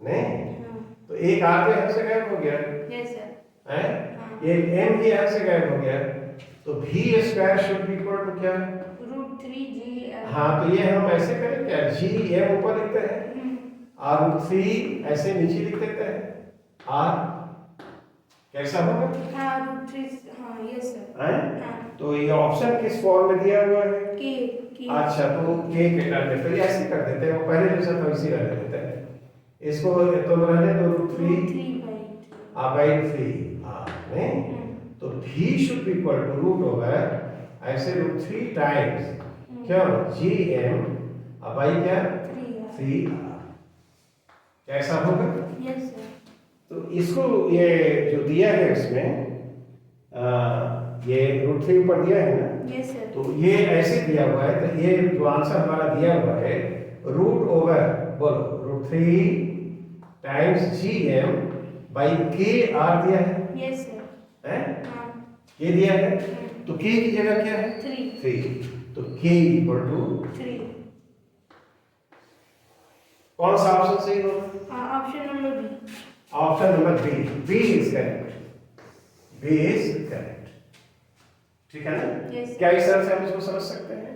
नहीं, हाँ। तो एक r तो यहाँ से गायब हो गया यस सर। है, हाँ। ये m भी यहाँ से गायब हो गया, तो v² should be equal to क्या? √3gm। हाँ, तो ये हम ऐसे करें क्या, gm ऊपर लिखते हैं और √3 ऐसे नीचे लिख देते हैं, r कैसा होगा? हाँ √3। हाँ यस सर। हैं? हाँ। तो ये ऑप्शन किस फॉर्म में दिया हुआ है? के अच्छा, तो k के टर्म में, फिर ऐसे कर देते हैं, वो पहले जैसा था वैसे रहने देते हैं, इसको तो रहने दो √3 बाई 3 नहीं, तो v should be equal to root over ऐसे √3 टाइम्स क्या gm बाई क्या 3r, कैसा होगा? Yes sir. तो इसको ये जो दिया है इसमें ये √3 ऊपर दिया है ना, यस सर। तो ये ऐसे दिया हुआ है, तो ये जो आंसर हमारा दिया हुआ है रूट ओवर बोलो √3 टाइम्स gm बाई kr दिया है, यस सर। हैं? हाँ। ये दिया है, तो k की जगह क्या है? 3, तो k इक्वल टू 3। कौन सा ऑप्शन सही होगा? Option number B. Option number B is correct, B is correct, ठीक है ना? Yes. क्या इस तरह से हम इसको समझ सकते हैं?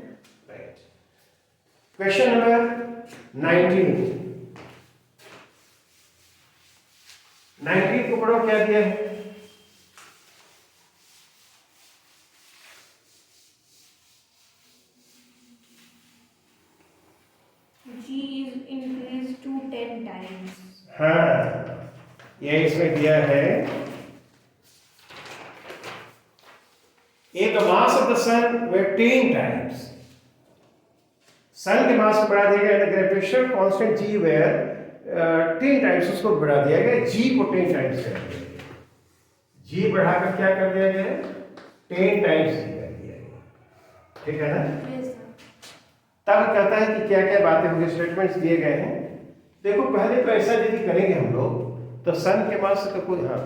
राइट। क्वेश्चन नंबर 19 को पढ़ो, क्या दिया है? G is increased to 10 times. हाँ, ये इसमें दिया है एक मास ऑफ द सन वे 10 टाइम्स, सन के मास को बढ़ा दिया गया, gravitational constant g where 10 times उसको बढ़ा दिया गया, g को 10 टाइम्स कर दिया गया, g बढ़ाकर क्या कर दिया गया? 10 टाइम्स g कर दिया गया, ठीक है ना? Yes sir. तब कहता है कि क्या क्या बातें होंगी, स्टेटमेंट्स दिए गए हैं। देखो पहले तो ऐसा यदि करेंगे हम लोग तो सन के मास का कोई हाँ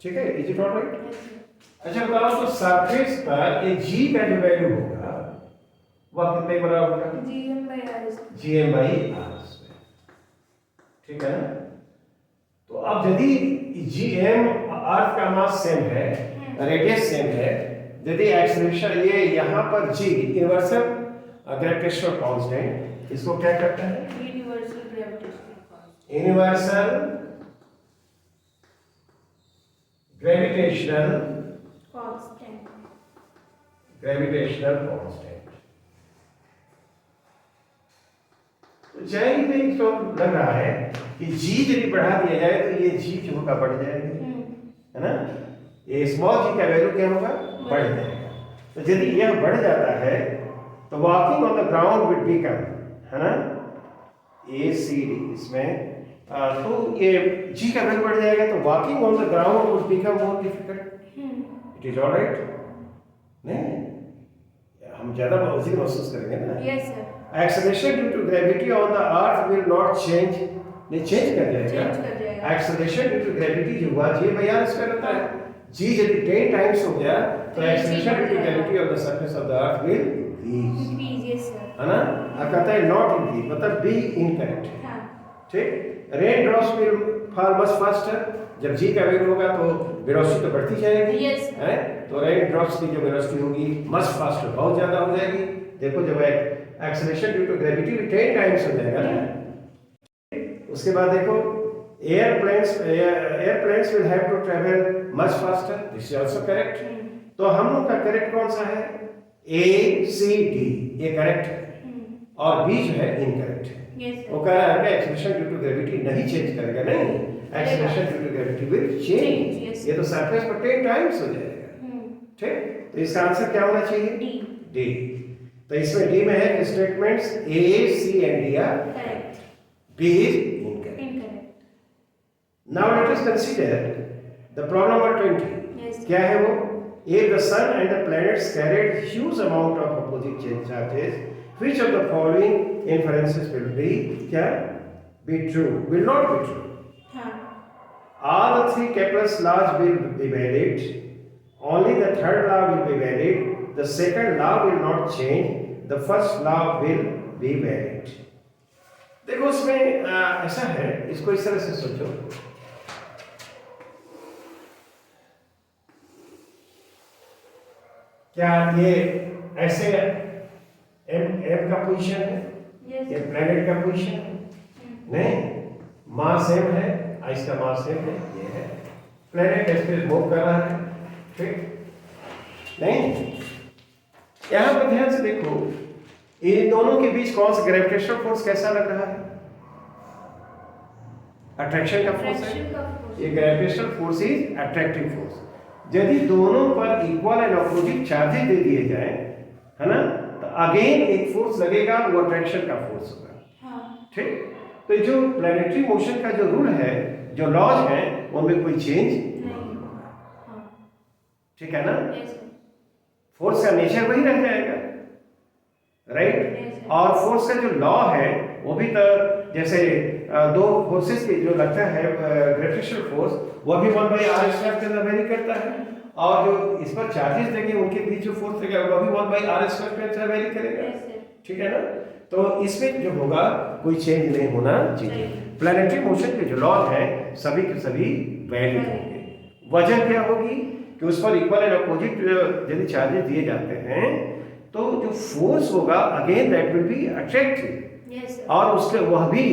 ठीक है, is it all right? Yes sir. अच्छा बताओ, तो सरफेस पर ये g का जो वैल्यू होगा वह कितने बराबर होगा? GM/r²। gm/r², ठीक है ना? तो अब यदि gm अर्थ का मास सेम है, रेडियस सेम है, यदि एक्सेलरेशन ये यहाँ पर g यूनिवर्सल ग्रेविटेशनल कांस्टेंट, इसको क्या करता है? Universal gravitational constant. Universal gravitational constant, तो जाहिर नहीं तो लग रहा है कि g यदि बढ़ा दिया जाए तो ये g जो होगा बढ़ जाएगा, है ना? ये स्मॉल g का वैल्यू क्या होगा? बढ़ जाएगा। तो यदि यह बढ़ जाता है तो walking on the ground will become, है ना, ACD इसमें तो ये g का वैल्यू बढ़ जाएगा, तो walking on the ground will become more difficult. It is all right? नहीं, हम ज्यादा उसी महसूस करेंगे ना। Yes sir. Acceleration due to gravity on the Earth will not change, नहीं चेंज कर चेंज जाएगा। कर जाएगा। एक्सेलरेशन ड्यू टू ग्रेविटी जो हुआ g/r² होता है, g यदि 10 टाइम्स हो गया तो acceleration due to gravity of the surface of the Earth will increase, yes sir. है ना? अब कहता है नॉट इंक्रीज, मतलब बी इनकरेक्ट है, हाँ। ठीक? Rain drops will fall much faster, जब g का वैल्यू होगा तो वेलोसिटी तो बढ़ती जाएगी, Yes. है? तो रेन ड्रॉप्स की जो वेलोसिटी होगी मच फास्टर, बहुत ज्यादा हो जाएगी। देखो जब एक्सेलरेशन ड्यू टू ग्रेविटी भी 10 टाइम्स हो जाएगा ना। उसके बाद देखो airplanes will have to travel much faster, this is also correct. तो हम लोग का करेक्ट कौन सा है? A C D, ये करेक्ट है और B जो है इनकरेक्ट है। Yes sir. वो कह रहा है कि एक्सेलरेशन ड्यू टू ग्रेविटी नहीं चेंज करेगा, नहीं, acceleration due to gravity will change, Yes. ये तो सरफेस पर 10 टाइम्स हो जाएगा, ठीक? तो इसका आंसर क्या होना चाहिए? डी। तो इसमें डी में है कि statements A C and D are correct. B is incorrect. Incorrect. Now let us consider the problem number 20. Yes. क्या है वो? If the sun and the planets carried huge amount of opposite charges, which of the following inferences will be क्या? Be true? Will not be true. हाँ। all the three Kepler's laws will be valid. Only the third law will be valid. The second law will not change. The first law will be valid. देखो उसमें ऐसा है, इसको इस तरह से सोचो, क्या ये ऐसे एम का पोजीशन है, Yes. ये प्लेनेट का पोजीशन है? नहीं, मास सेम है, इसका मास सेम है, ये है प्लेनेट स्पेस मूव कर रहा है, ठीक नहीं? यहां पर ध्यान से देखो, इन दोनों के बीच कौन सा ग्रेविटेशनल फोर्स कैसा लग रहा है? अट्रैक्शन का फोर्स है। Attraction का force. ये gravitational force is attractive force. यदि दोनों पर इक्वल एंड अपोजिट चार्जेस दे दिए जाए, है ना, तो अगेन एक फोर्स लगेगा, वो अट्रैक्शन का फोर्स होगा, हाँ. ठीक? तो जो प्लैनेटरी मोशन का जो रूल है, जो लॉज है, उनमें कोई चेंज नहीं होगा. हाँ. ठीक है ना? Yes, sir. फोर्स का नेचर वही रह जाएगा, राइट? Yes, sir. और फोर्स का जो लॉ है वो भी तो जैसे दो फोर्सेस के जो लगता है ग्रेविटेशनल फोर्स, वो भी 1/r² के अंदर वेरी करता है, और जो इस पर चार्जेस देंगे उनके बीच जो फोर्स लगेगा वो भी 1/r² के अंदर वेरी करेगा, Yes, sir. ठीक है ना? तो इसमें जो होगा कोई चेंज नहीं होना चाहिए। प्लैनेटरी मोशन के जो लॉ हैं सभी के सभी वैलिड होंगे। वजह क्या होगी कि उस पर इक्वल एंड अपोजिट यदि चार्जेस दिए जाते हैं तो जो फोर्स होगा again that will be attractive, Yes, sir. और उसके वह भी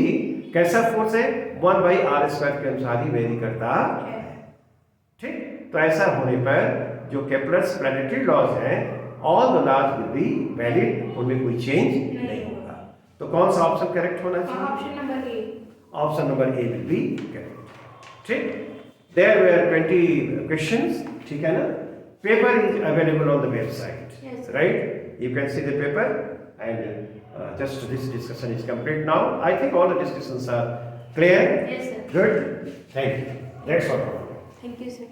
कैसा फोर्स है, 1/r² के अनुसार ही वेरी करता है, ठीक? तो ऐसा होने पर जो केपलर्स प्लैनेटरी लॉज हैं, all the laws will be valid, उनमें कोई चेंज नहीं होगा। तो कौन सा ऑप्शन करेक्ट होना चाहिए? Option number A. Option number A will be correct, ठीक? देयर वेयर 20 क्वेश्चंस, ठीक है ना? Paper is available on the website, Yes. Right? You can see the paper and just this discussion is complete now. I think all the discussions are clear. Yes, sir. Good. Thank you. That's all. Thank you, sir.